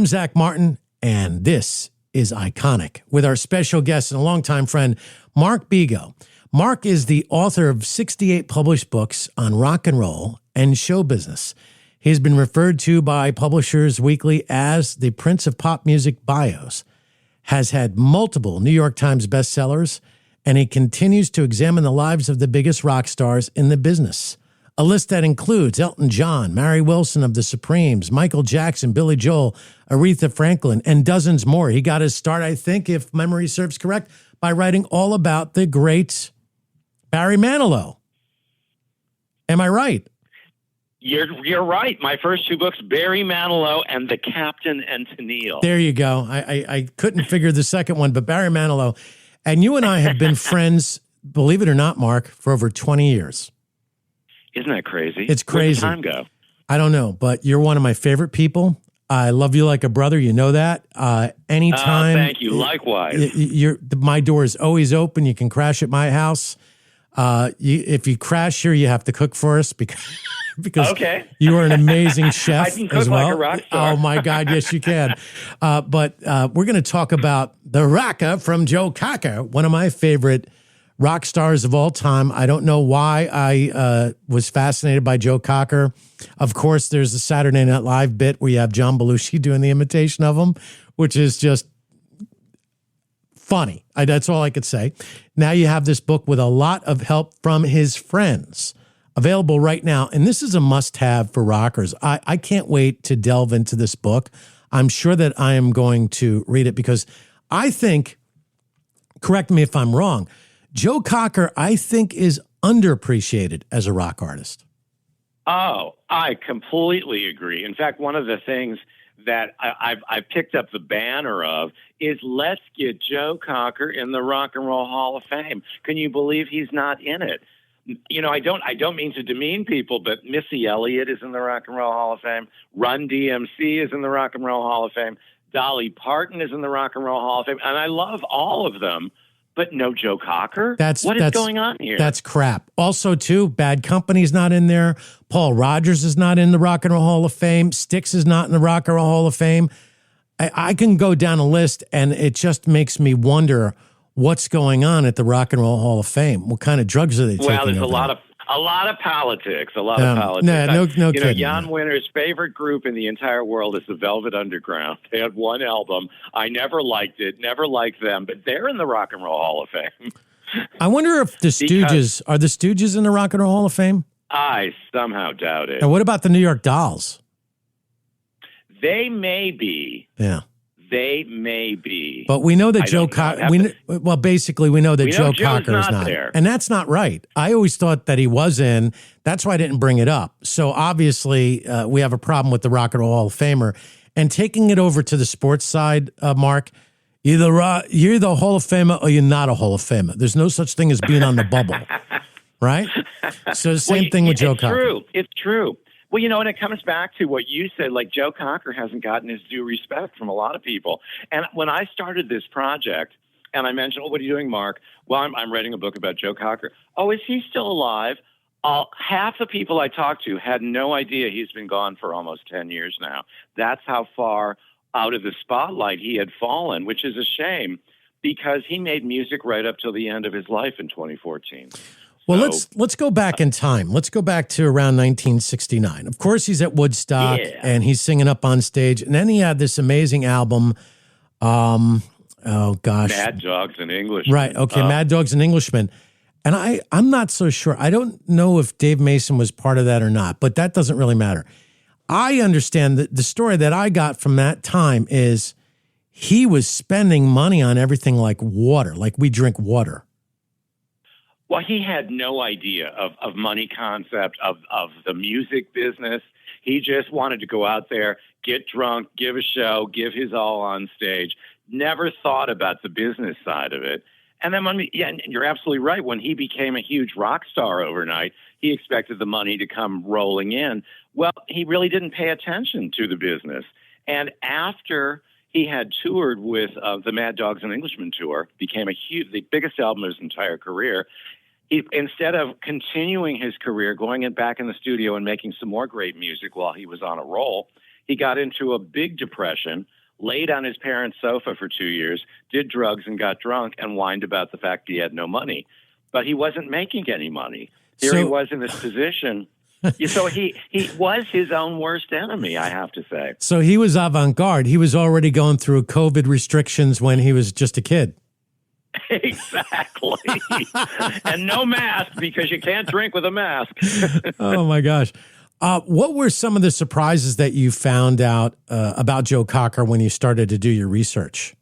I'm Zach Martin, and this is Iconic with our special guest and a longtime friend, Mark BEGO. Mark is the author of 68 published books on rock and roll and show business. He's been referred to by Publishers Weekly as the Prince of Pop Music Bios, has had multiple New York Times bestsellers, and he continues to examine the lives of the biggest rock stars in the business. A list that includes Elton John, Mary Wilson of the Supremes, Michael Jackson, Billy Joel, Aretha Franklin, and dozens more. He got his start, I think, if memory serves correct, by writing all about the great Barry Manilow. Am I right? You're right. My first two books, Barry Manilow and The Captain and Tennille. There you go. I couldn't figure the second one, but Barry Manilow. And you and I have been friends, believe it or not, Mark, for over 20 years. Isn't that crazy? It's crazy. Where did time go? I don't know, but you're one of my favorite people. I love you like a brother. You know that. Anytime. Thank you. Likewise. My door is always open. You can crash at my house. If you crash here, you have to cook for us because okay. You are an amazing chef I can cook as well. like a rock star. Oh my God, yes you can. But we're going to talk about the rocker from Joe Cocker, one of my favorite rock stars of all time. I don't know why I was fascinated by Joe Cocker. Of course, there's the Saturday Night Live bit where you have John Belushi doing the imitation of him, which is just funny. That's all I could say. Now you have this book with a lot of help from his friends available right now. And this is a must-have for rockers. I can't wait to delve into this book. I'm sure that I am going to read it because I think, correct me if I'm wrong, Joe Cocker, I think, is underappreciated as a rock artist. Oh, I completely agree. In fact, one of the things that I've picked up the banner of is let's get Joe Cocker in the Rock and Roll Hall of Fame. Can you believe he's not in it? You know, I don't mean to demean people, but Missy Elliott is in the Rock and Roll Hall of Fame. Run DMC is in the Rock and Roll Hall of Fame. Dolly Parton is in the Rock and Roll Hall of Fame. And I love all of them. But no Joe Cocker? What is going on here? That's crap. Also, too, Bad Company's not in there. Paul Rodgers is not in the Rock and Roll Hall of Fame. Styx is not in the Rock and Roll Hall of Fame. I can go down a list, and it just makes me wonder what's going on at the Rock and Roll Hall of Fame. What kind of drugs are they taking? Well, there's a lot of politics. A lot of politics. No kidding. Jan Winter's favorite group in the entire world is the Velvet Underground. They had one album. I never liked it. Never liked them, but they're in the Rock and Roll Hall of Fame. I wonder if the Stooges are the Stooges in the Rock and Roll Hall of Fame. I somehow doubt it. And what about the New York Dolls? They may be. Yeah. They may be. But we know that Joe Cocker, basically we know that Joe Cocker is not there. And that's not right. I always thought that he was in. That's why I didn't bring it up. So obviously we have a problem with the Rock and Roll Hall of Famer. And taking it over to the sports side, Mark, you're the Hall of Famer or you're not a Hall of Famer. There's no such thing as being on the bubble, right? So the same thing with Joe Cocker. It's true. Well, you know, and it comes back to what you said, like Joe Cocker hasn't gotten his due respect from a lot of people. And when I started this project and I mentioned, what are you doing, Mark? Well, I'm writing a book about Joe Cocker. Oh, is he still alive? Half the people I talked to had no idea he's been gone for almost 10 years now. That's how far out of the spotlight he had fallen, which is a shame because he made music right up till the end of his life in 2014. Well, let's go back in time. Let's go back to around 1969. Of course, he's at Woodstock and he's singing up on stage. And then he had this amazing album. Mad Dogs and Englishmen. Right. Okay. Mad Dogs and Englishmen. And I'm not so sure. I don't know if Dave Mason was part of that or not, but that doesn't really matter. I understand that the story that I got from that time is he was spending money on everything like water, like we drink water. Well, he had no idea of money concept, of the music business. He just wanted to go out there, get drunk, give a show, give his all on stage. Never thought about the business side of it. And then and you're absolutely right. When he became a huge rock star overnight, he expected the money to come rolling in. Well, he really didn't pay attention to the business. And after he had toured with the Mad Dogs and Englishmen tour, became the biggest album of his entire career. He, instead of continuing his career, going back in the studio and making some more great music while he was on a roll, He got into a big depression, laid on his parents' sofa for 2 years, did drugs and got drunk, and whined about the fact he had no money. But he wasn't making any money. Here he was in this position. So he was his own worst enemy, I have to say. So he was avant-garde. He was already going through COVID restrictions when he was just a kid. Exactly. And no mask, because you can't drink with a mask. Oh, my gosh. What were some of the surprises that you found out about Joe Cocker when you started to do your research?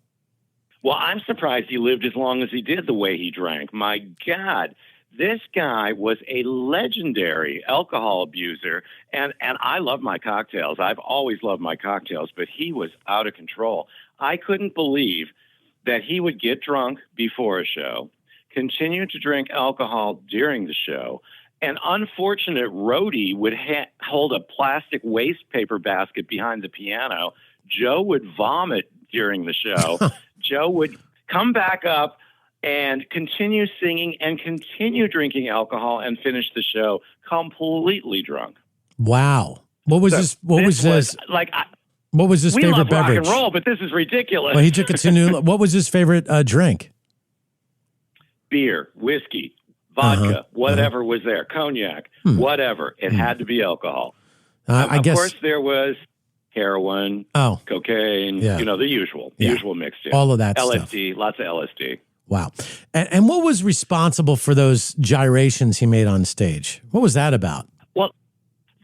Well, I'm surprised he lived as long as he did the way he drank. My God, this guy was a legendary alcohol abuser. And I love my cocktails. I've always loved my cocktails, but he was out of control. I couldn't believe that he would get drunk before a show, continue to drink alcohol during the show. An unfortunate roadie would hold a plastic waste paper basket behind the piano. Joe would vomit during the show. Joe would come back up and continue singing and continue drinking alcohol and finish the show completely drunk. Wow. What was his We favorite love beverage? rock and roll, but this is ridiculous. Well, he took it to new. What was his favorite drink? Beer, whiskey, vodka, whatever was there, cognac, whatever. It had to be alcohol. I guess. Of course, there was heroin, cocaine, the usual mixed in. All of that LSD, stuff. Lots of LSD. Wow. And what was responsible for those gyrations he made on stage? What was that about? Well,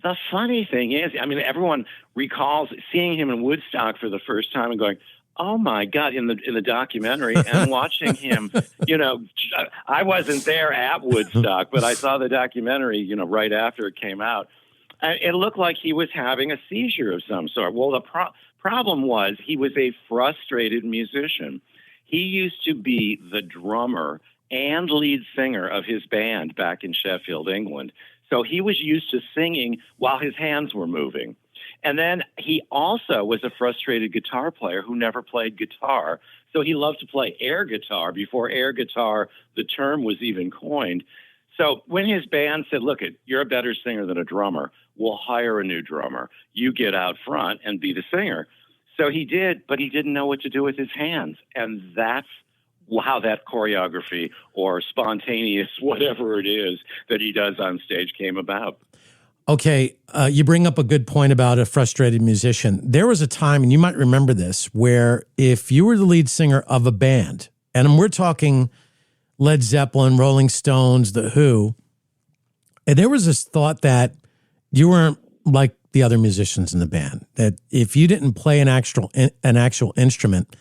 the funny thing is, everyone recalls seeing him in Woodstock for the first time and going, oh my God, in the documentary, and watching him, I wasn't there at Woodstock, but I saw the documentary, right after it came out. It looked like he was having a seizure of some sort. Well, the problem was he was a frustrated musician. He used to be the drummer and lead singer of his band back in Sheffield, England. So he was used to singing while his hands were moving. And then he also was a frustrated guitar player who never played guitar. So he loved to play air guitar before air guitar, the term, was even coined. So when his band said, look, you're a better singer than a drummer, we'll hire a new drummer. You get out front and be the singer. So he did, but he didn't know what to do with his hands. And that's how that choreography or spontaneous whatever it is that he does on stage came about. Okay, you bring up a good point about a frustrated musician. There was a time, and you might remember this, where if you were the lead singer of a band, and we're talking Led Zeppelin, Rolling Stones, The Who, and there was this thought that you weren't like the other musicians in the band, that if you didn't play an actual instrument,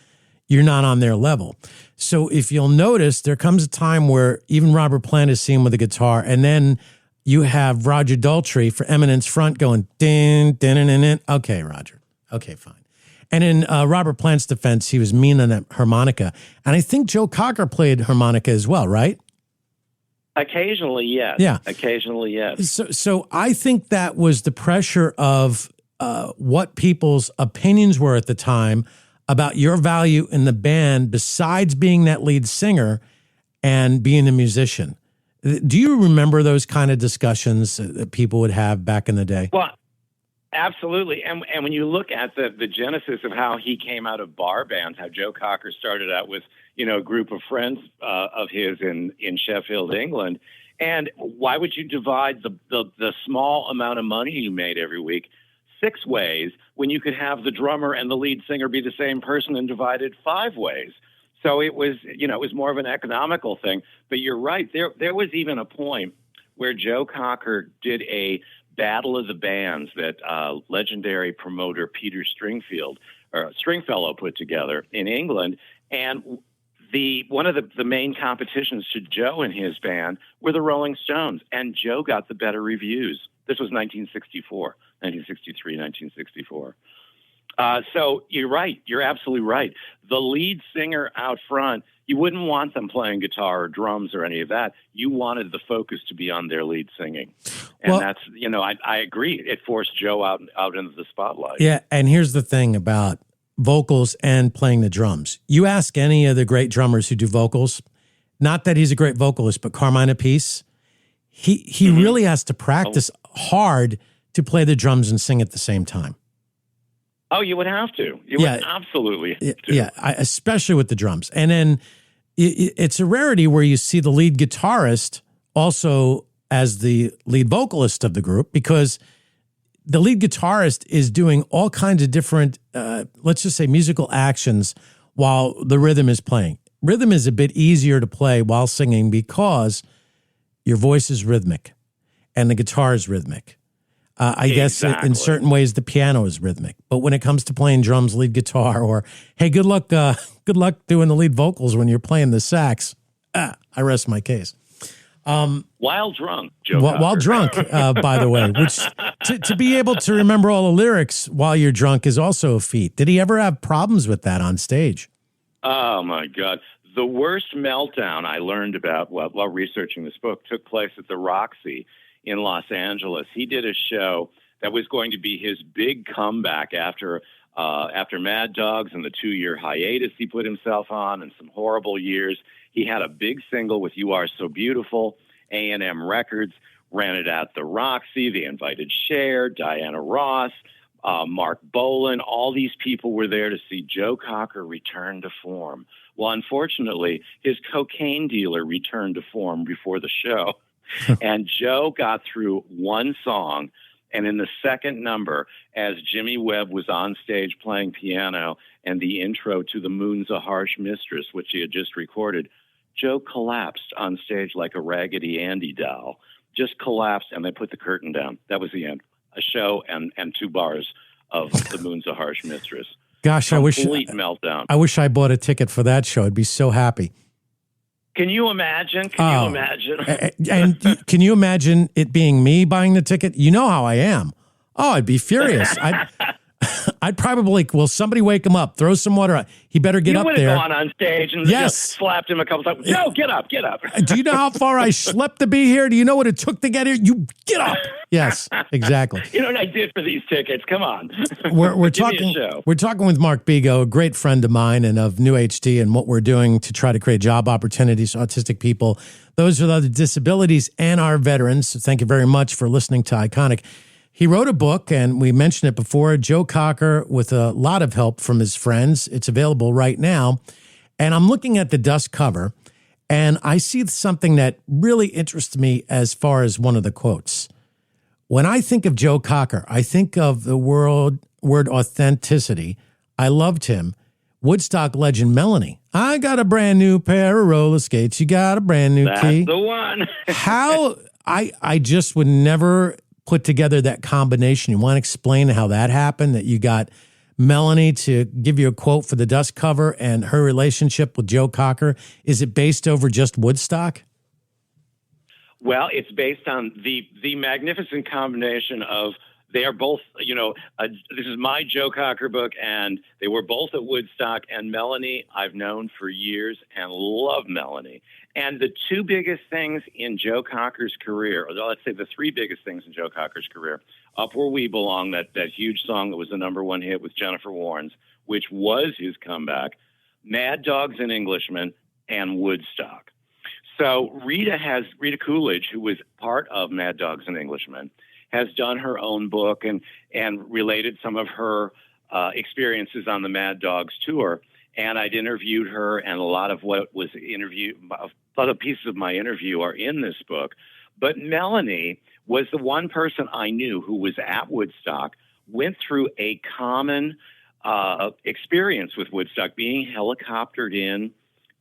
you're not on their level. So if you'll notice, there comes a time where even Robert Plant is seen with a guitar, and then you have Roger Daltrey for Eminence Front going, din, din, din, din, din. Okay, Roger. Okay, fine. And in Robert Plant's defense, he was mean on that harmonica. And I think Joe Cocker played harmonica as well, right? Occasionally, yes. Yeah. Occasionally, yes. So I think that was the pressure of what people's opinions were at the time about your value in the band, besides being that lead singer and being a musician. Do you remember those kind of discussions that people would have back in the day? Well, absolutely. And when you look at the genesis of how he came out of bar bands, how Joe Cocker started out with, a group of friends of his in Sheffield, England. And why would you divide the small amount of money you made every week 6 ways when you could have the drummer and the lead singer be the same person and divide it 5 ways? So it was, it was more of an economical thing. But you're right. There was even a point where Joe Cocker did a Battle of the Bands that legendary promoter Peter Stringfellow put together in England. And one of the main competitions to Joe and his band were the Rolling Stones. And Joe got the better reviews. This was 1963, 1964. So you're right. You're absolutely right. The lead singer out front, you wouldn't want them playing guitar or drums or any of that. You wanted the focus to be on their lead singing. And that's, I agree. It forced Joe out into the spotlight. Yeah. And here's the thing about vocals and playing the drums. You ask any of the great drummers who do vocals, not that he's a great vocalist, but Carmine Appice, he really has to practice hard to play the drums and sing at the same time. Oh, you would have to. You would absolutely have to. Yeah, especially with the drums. And then it's a rarity where you see the lead guitarist also as the lead vocalist of the group, because the lead guitarist is doing all kinds of different, let's just say, musical actions while the rhythm is playing. Rhythm is a bit easier to play while singing because your voice is rhythmic and the guitar is rhythmic. I guess in certain ways the piano is rhythmic, but when it comes to playing drums, lead guitar, or hey, good luck doing the lead vocals when you're playing the sax. I rest my case. While drunk, Joe. While drunk, by the way, which to be able to remember all the lyrics while you're drunk is also a feat. Did he ever have problems with that on stage? Oh my God. The worst meltdown I learned about while researching this book took place at the Roxy in Los Angeles. He did a show that was going to be his big comeback after Mad Dogs and the 2-year hiatus he put himself on and some horrible years. He had a big single with You Are So Beautiful. A&M Records ran it at the Roxy. They invited Cher, Diana Ross, Mark Bolan. All these people were there to see Joe Cocker return to form. Well, unfortunately, his cocaine dealer returned to form before the show. And Joe got through one song, and in the second number, as Jimmy Webb was on stage playing piano and the intro to The Moon's a Harsh Mistress, which he had just recorded, Joe collapsed on stage like a Raggedy Andy doll. Just collapsed, and they put the curtain down. That was the end. A show and 2 bars of The Moon's a Harsh Mistress. Gosh, Complete meltdown. I wish I bought a ticket for that show. I'd be so happy. Can you imagine? Can you imagine? And can you imagine it being me buying the ticket? You know how I am. Oh, I'd be furious. I'd probably, will somebody wake him up, throw some water on. He better get up there. You would have gone on stage and slapped him a couple times. Joe, get up. Do you know how far I schlepped to be here? Do you know what it took to get here? You get up. Yes, exactly. You know what I did for these tickets? Come on. We're talking with Mark BEGO, a great friend of mine and of New HD, and what we're doing to try to create job opportunities for autistic people, those with other disabilities, and our veterans. So thank you very much for listening to Iconic. He wrote a book, and we mentioned it before, Joe Cocker, with a lot of help from his friends. It's available right now. And I'm looking at the dust cover, and I see something that really interests me as far as one of the quotes. When I think of Joe Cocker, I think of the word authenticity. I loved him. Woodstock legend Melanie. I got a brand new pair of roller skates. You got a brand new key. That's the one. How I just would never put together that combination. You want to explain how that happened, that you got Melanie to give you a quote for the dust cover and her relationship with Joe Cocker? Is it based over just Woodstock? Well, it's based on the magnificent combination of, they are both, this is my Joe Cocker book, and they were both at Woodstock. And Melanie, I've known for years and love Melanie. And the 2 biggest things in Joe Cocker's career, or let's say the 3 biggest things in Joe Cocker's career, Up Where We Belong, that huge song that was the #1 hit with Jennifer Warnes, which was his comeback, Mad Dogs and Englishmen, and Woodstock. So Rita Coolidge, who was part of Mad Dogs and Englishmen, has done her own book and related some of her experiences on the Mad Dogs tour. And I'd interviewed her, and a lot of other pieces of my interview are in this book. But Melanie was the one person I knew who was at Woodstock, went through a common experience with Woodstock, being helicoptered in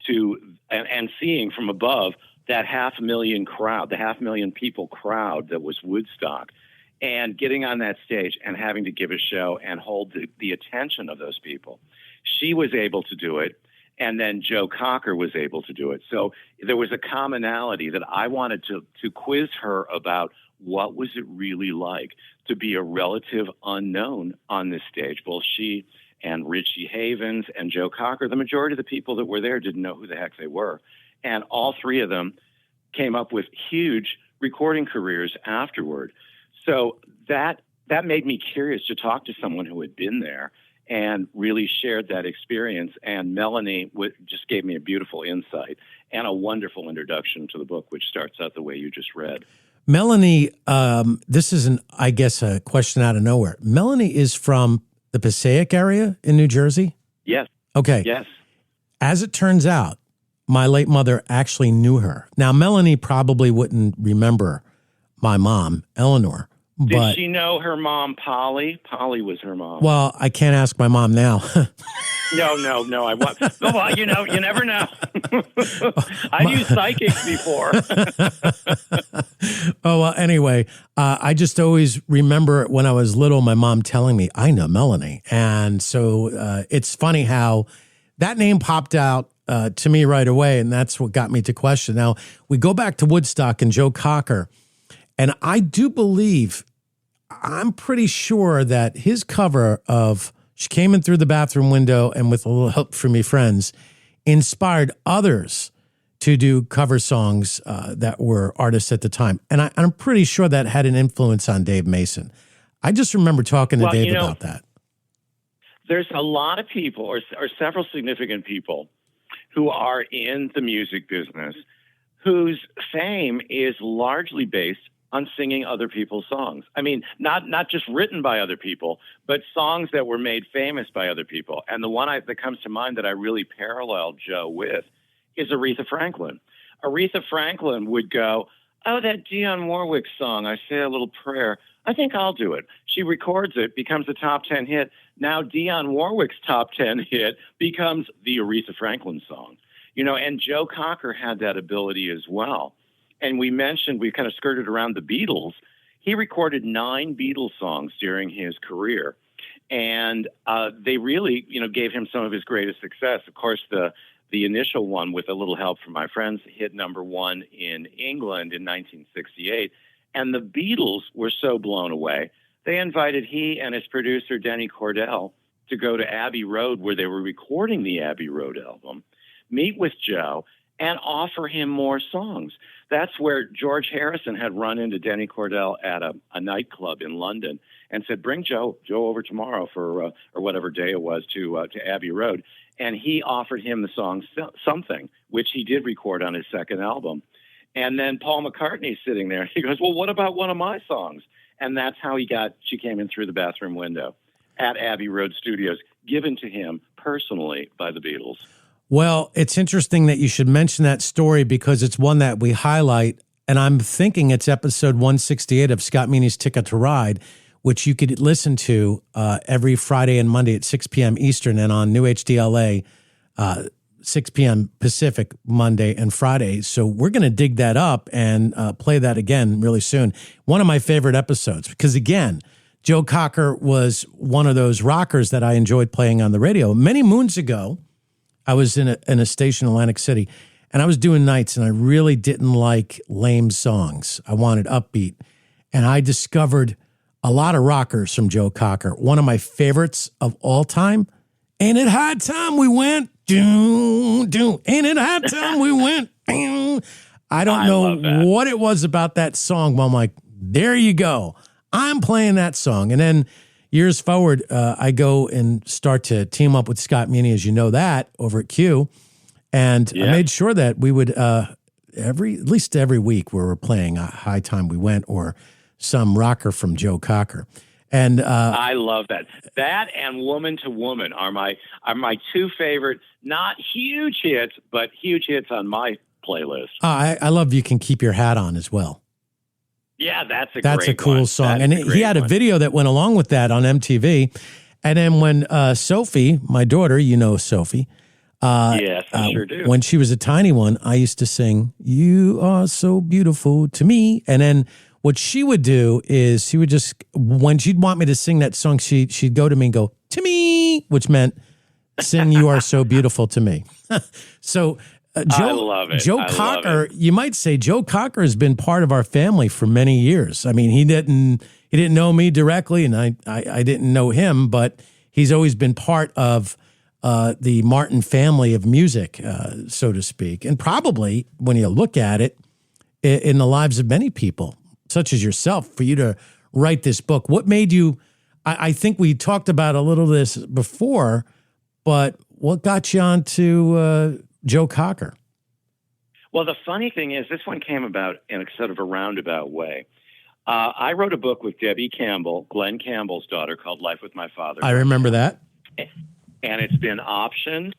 to and seeing from above that 500,000 crowd, the 500,000 people crowd that was Woodstock, and getting on that stage and having to give a show and hold the attention of those people. She was able to do it, and then Joe Cocker was able to do it. So there was a commonality that I wanted to quiz her about. What was it really like to be a relative unknown on this stage? Both she and Richie Havens and Joe Cocker, the majority of the people that were there didn't know who the heck they were. And all 3 of them came up with huge recording careers afterward. So that made me curious to talk to someone who had been there and really shared that experience. And Melanie just gave me a beautiful insight and a wonderful introduction to the book, which starts out the way you just read. Melanie, this is a question out of nowhere. Melanie is from the Passaic area in New Jersey? Yes. Okay. Yes. As it turns out, my late mother actually knew her. Now, Melanie probably wouldn't remember my mom, Eleanor. Did she know her mom, Polly? Polly was her mom. Well, I can't ask my mom now. No. I want. Well, you never know. I've used psychics before. Oh, well, anyway, I just always remember when I was little, my mom telling me, I know Melanie. And so it's funny how that name popped out to me right away, and that's what got me to question. Now, we go back to Woodstock and Joe Cocker, and I do believe, I'm pretty sure that his cover of She Came In Through the Bathroom Window and With a Little Help from Me Friends inspired others to do cover songs that were artists at the time. And I'm pretty sure that had an influence on Dave Mason. I just remember talking to Dave about that. There's a lot of people, or several significant people, who are in the music business whose fame is largely based on singing other people's songs. I mean, not just written by other people, but songs that were made famous by other people. And the one that comes to mind that I really paralleled Joe with is Aretha Franklin. Aretha Franklin would go, oh, that Dionne Warwick song, I Say a Little Prayer, I think I'll do it. She records it, becomes a top 10 hit. Now Dionne Warwick's top 10 hit becomes the Aretha Franklin song. And Joe Cocker had that ability as well. And we kind of skirted around the Beatles. He recorded 9 Beatles songs during his career. And they really, gave him some of his greatest success. Of course, the initial one, With a Little Help from My Friends, hit number 1 in England in 1968. And the Beatles were so blown away, they invited he and his producer, Denny Cordell, to go to Abbey Road, where they were recording the Abbey Road album, meet with Joe, and offer him more songs. That's where George Harrison had run into Denny Cordell at a nightclub in London and said, bring Joe over tomorrow for, or whatever day it was, to Abbey Road. And he offered him the song Something, which he did record on his second album. And then Paul McCartney's sitting there. He goes, well, what about one of my songs? And that's how he got She Came In Through the Bathroom Window at Abbey Road Studios, given to him personally by the Beatles. Well, it's interesting that you should mention that story because it's one that we highlight, and I'm thinking it's episode 168 of Scott Meany's Ticket to Ride, which you could listen to every Friday and Monday at 6 p.m. Eastern and on New HDLA, 6 p.m. Pacific, Monday and Friday. So we're going to dig that up and play that again really soon. One of my favorite episodes because, again, Joe Cocker was one of those rockers that I enjoyed playing on the radio. Many moons ago, I was in a station in Atlantic City, and I was doing nights, and I really didn't like lame songs. I wanted upbeat, and I discovered a lot of rockers from Joe Cocker. One of my favorites of all time, Ain't It High Time We Went, do, do. Ain't it high time we went, I don't know what it was about that song, but I'm like, there you go. I'm playing that song. And then years forward, I go and start to team up with Scott Meany, as you know that, over at Q. And I made sure that we would, at least every week, we were playing High Time We Went or some rocker from Joe Cocker. And I love that. That and Woman to Woman are my 2 favorite, not huge hits, but huge hits on my playlist. I love You Can Keep Your Hat On as well. Yeah, that's a cool one. song. And he had a video that went along with that on MTV. And then when Sophie, my daughter, Sophie. Yes, I sure do. When she was a tiny one, I used to sing, You Are So Beautiful to Me. And then what she would do is she would just, when she'd want me to sing that song, she'd go to me and go, to me, which meant sing You Are So Beautiful to Me. So Joe, I love it. Joe Cocker, you might say Joe Cocker has been part of our family for many years. I mean, he didn't know me directly, and I didn't know him, but he's always been part of the Martin family of music, so to speak. And probably, when you look at it, in the lives of many people, such as yourself, for you to write this book. What made you, I think we talked about a little of this before, but what got you onto Joe Cocker? Well, the funny thing is, this one came about in a sort of a roundabout way. I wrote a book with Debbie Campbell, Glenn Campbell's daughter, called Life with My Father. I remember that. And it's been optioned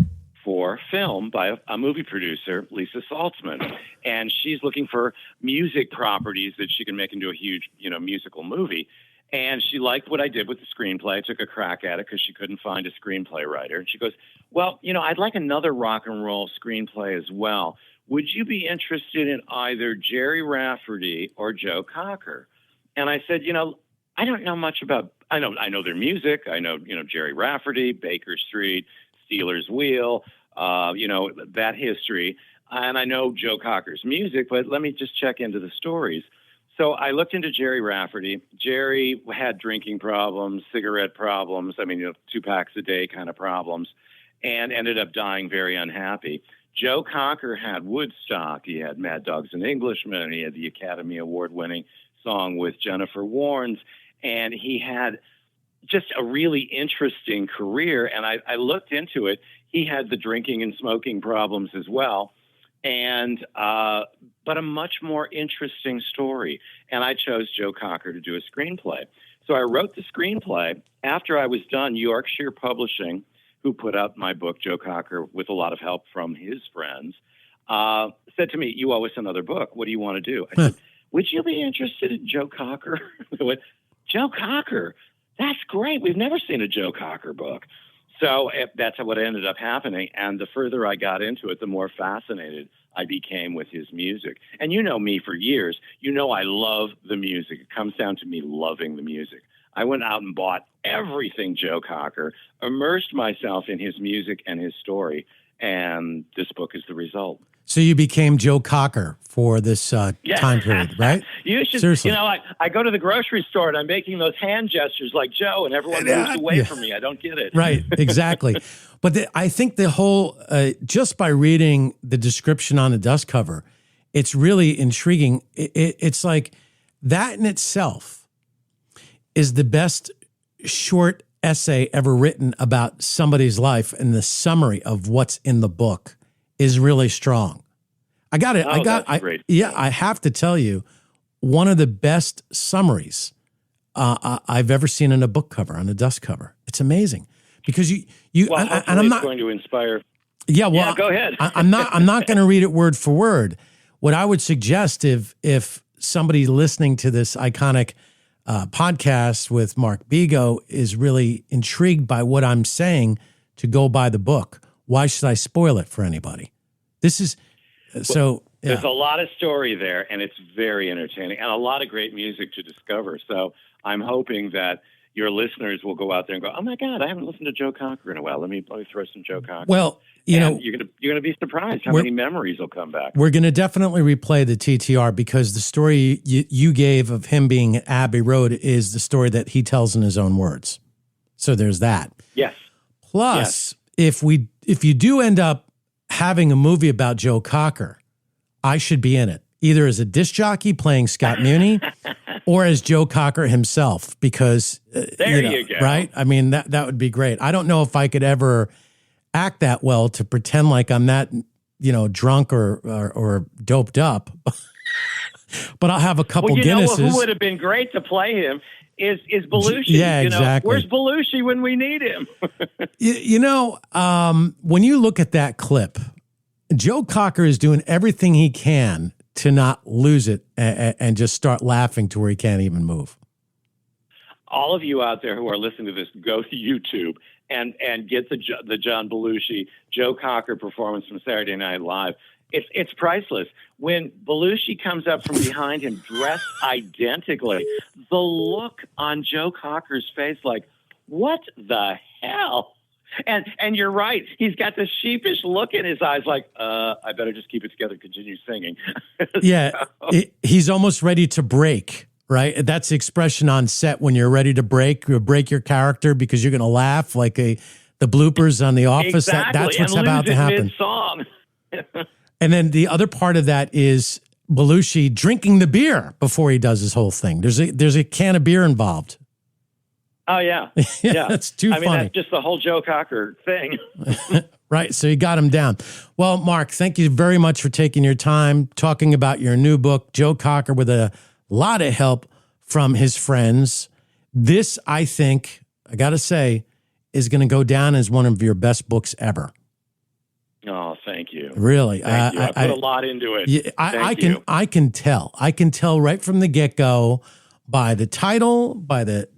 for film by a movie producer, Lisa Saltzman. And she's looking for music properties that she can make into a huge, musical movie. And she liked what I did with the screenplay. I took a crack at it because she couldn't find a screenplay writer. And she goes, well, I'd like another rock and roll screenplay as well. Would you be interested in either Jerry Rafferty or Joe Cocker? And I said, I don't know much about, I know their music. I know, Jerry Rafferty, Baker Street, Steelers Wheel, that history. And I know Joe Cocker's music, but let me just check into the stories. So I looked into Jerry Rafferty. Jerry had drinking problems, cigarette problems. 2 packs a day kind of problems, and ended up dying very unhappy. Joe Cocker had Woodstock. He had Mad Dogs and Englishmen. He had the Academy Award-winning song with Jennifer Warnes, and he had just a really interesting career. And I looked into it. He had the drinking and smoking problems as well, and but a much more interesting story. And I chose Joe Cocker to do a screenplay. So I wrote the screenplay. After I was done, Yorkshire Publishing, who put out my book, Joe Cocker, with a lot of help from his friends, said to me, you owe us another book. What do you want to do? I said, would you be interested in Joe Cocker? They went, Joe Cocker? That's great. We've never seen a Joe Cocker book. So that's what ended up happening. And the further I got into it, the more fascinated I became with his music. And you know me for years. I love the music. It comes down to me loving the music. I went out and bought everything Joe Cocker, immersed myself in his music and his story, and this book is the result. So you became Joe Cocker for this time period, right? You should. Seriously. I go to the grocery store and I'm making those hand gestures like Joe, and everyone moves away from me. I don't get it. Right, exactly. But I think the whole, just by reading the description on the dust cover, it's really intriguing. It's like that in itself is the best short essay ever written about somebody's life, and the summary of what's in the book is really strong. I got it. I have to tell you, one of the best summaries I've ever seen in a book cover, on a dust cover. It's amazing because and I'm not going to inspire. Yeah, well, go ahead. I'm not going to read it word for word. What I would suggest, if somebody listening to this iconic podcast with Mark BEGO is really intrigued by what I'm saying, to go buy the book. Why should I spoil it for anybody? This is so. Yeah. There's a lot of story there, and it's very entertaining, and a lot of great music to discover. So I'm hoping that your listeners will go out there and go, "Oh my God, I haven't listened to Joe Cocker in a while. Let me throw some Joe Cocker." Well, you're gonna be surprised how many memories will come back. We're gonna definitely replay the TTR, because the story you gave of him being at Abbey Road is the story that he tells in his own words. So there's that. Yes. Plus, if you do end up having a movie about Joe Cocker, I should be in it, either as a disc jockey playing Scott Muni or as Joe Cocker himself, because you go. Right? I mean, that would be great. I don't know if I could ever act that well to pretend like I'm that, drunk or doped up, but I'll have a couple Guinnesses. Who would have been great to play him is Belushi. Yeah, exactly. Where's Belushi when we need him? When you look at that clip, Joe Cocker is doing everything he can to not lose it and just start laughing to where he can't even move. All of you out there who are listening to this, go to YouTube and get the John Belushi, Joe Cocker performance from Saturday Night Live. It's priceless. When Belushi comes up from behind him dressed identically, the look on Joe Cocker's face, like, what the hell? And you're right. He's got this sheepish look in his eyes, like, I better just keep it together, continue singing. Yeah, he's almost ready to break, right? That's the expression on set when you're ready to break your character because you're going to laugh, like the bloopers on The Office. Exactly. That's what's about to happen. Mid-song. And then the other part of that is Belushi drinking the beer before he does his whole thing. There's a can of beer involved. Oh, yeah. Yeah. That's too funny. That's just the whole Joe Cocker thing. Right. So you got him down. Well, Mark, thank you very much for taking your time talking about your new book, Joe Cocker, with a lot of help from his friends. This, I think, I got to say, is going to go down as one of your best books ever. Oh, thank you. Really, Thank you. I put a lot into it. Yeah, I can tell. I can tell right from the get-go by the title, by the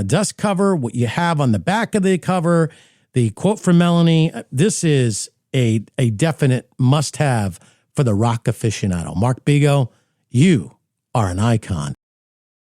dust cover, what you have on the back of the cover, the quote from Melanie. This is a definite must-have for the rock aficionado. Mark BEGO, you are an icon.